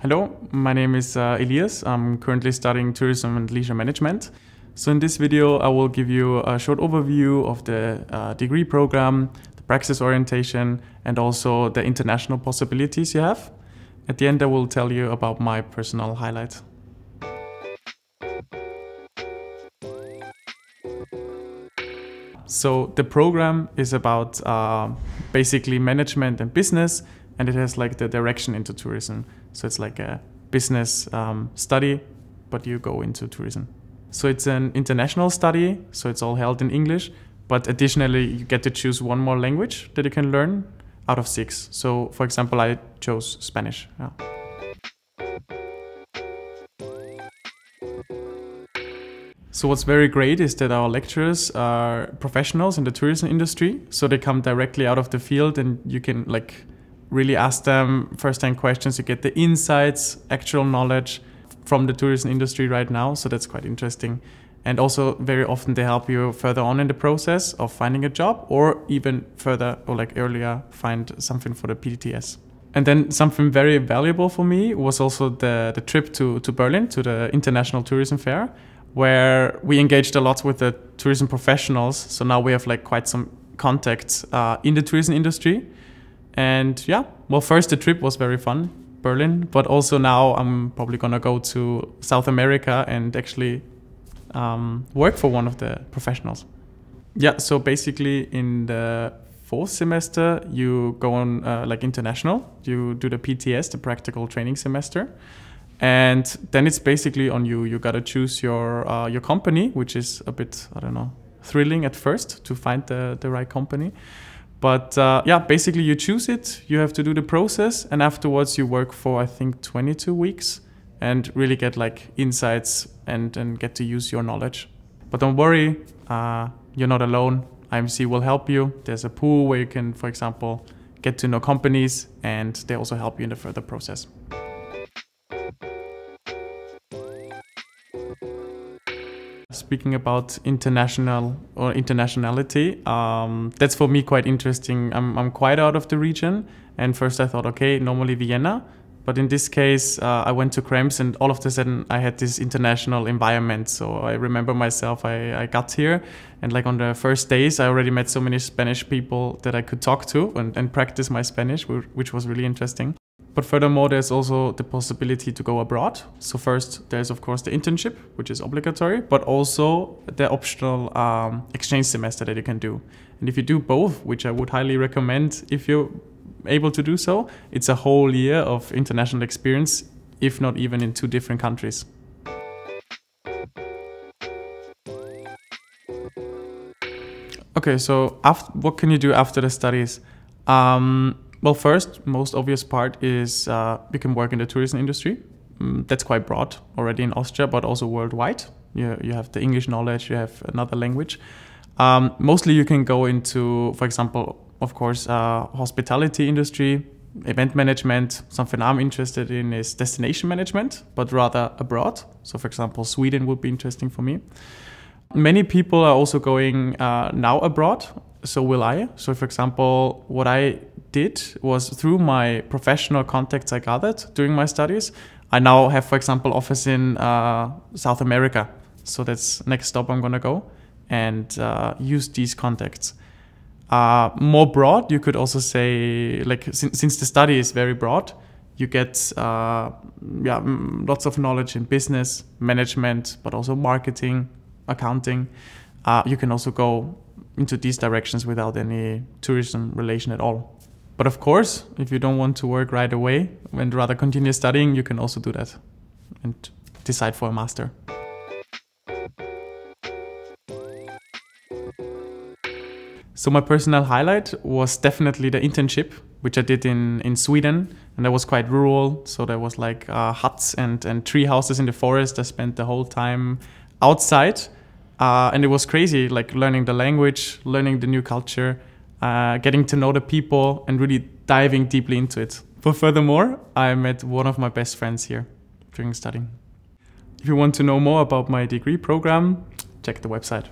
Hello, my name is Elias. I'm currently studying tourism and leisure management. So in this video, I will give you a short overview of the degree program, the praxis-orientation, and also the international possibilities you have. At the end, I will tell you about my personal highlights. So the program is about basically management and business, and it has like the direction into tourism. So it's like a business study, but you go into tourism. So it's an international study, so it's all held in English, but additionally you get to choose one more language that you can learn out of 6. So for example, I chose Spanish. Yeah. So what's very great is that our lecturers are professionals in the tourism industry. So they come directly out of the field and you can like really ask them first-hand questions. You get the insights, actual knowledge from the tourism industry right now. So that's quite interesting. And also very often they help you further on in the process of finding a job, or even further or like earlier find something for the PTS. And then something very valuable for me was also the trip to Berlin, to the International Tourism Fair, where we engaged a lot with the tourism professionals. So now we have like quite some contacts in the tourism industry. And yeah, well, first the trip was very fun, Berlin, but also now I'm probably gonna go to South America and actually work for one of the professionals. Yeah, so basically in the 4th semester, you go on like international, you do the PTS, the practical training semester. And then it's basically on you. You gotta choose your company, which is a bit, I don't know, thrilling at first to find the right company. But yeah, basically you choose it, you have to do the process, and afterwards you work for, I think, 22 weeks and really get like insights and get to use your knowledge. But don't worry, you're not alone. IMC will help you. There's a pool where you can, for example, get to know companies, and they also help you in the further process. Speaking about international or internationality, that's for me quite interesting. I'm quite out of the region, and first I thought, okay, normally Vienna, but in this case I went to Krems, and all of a sudden I had this international environment. So I remember myself, I got here, and like on the first days I already met so many Spanish people that I could talk to and practice my Spanish, which was really interesting. But furthermore, there's also the possibility to go abroad. So first, there's of course the internship, which is obligatory, but also the optional exchange semester that you can do. And if you do both, which I would highly recommend if you're able to do so, it's a whole year of international experience, if not even in 2 different countries. Okay, so what can you do after the studies? Well, first, most obvious part is you can work in the tourism industry. That's quite broad already in Austria, but also worldwide. You have the English knowledge, you have another language. Mostly you can go into, for example, of course, hospitality industry, event management. Something I'm interested in is destination management, but rather abroad. So for example, Sweden would be interesting for me. Many people are also going now abroad. So will I. So for example, what I did was through my professional contacts I gathered during my studies, I now have, for example, office in South America. So that's next stop I'm gonna go and use these contacts. More broad, you could also say, like since the study is very broad, you get lots of knowledge in business, management, but also marketing, accounting. You can also go into these directions without any tourism relation at all. But of course, if you don't want to work right away and rather continue studying, you can also do that and decide for a master. So my personal highlight was definitely the internship, which I did in Sweden, and that was quite rural. So there was like huts and tree houses in the forest. I spent the whole time outside. And it was crazy, like learning the language, learning the new culture, getting to know the people and really diving deeply into it. But furthermore, I met one of my best friends here during studying. If you want to know more about my degree program, check the website.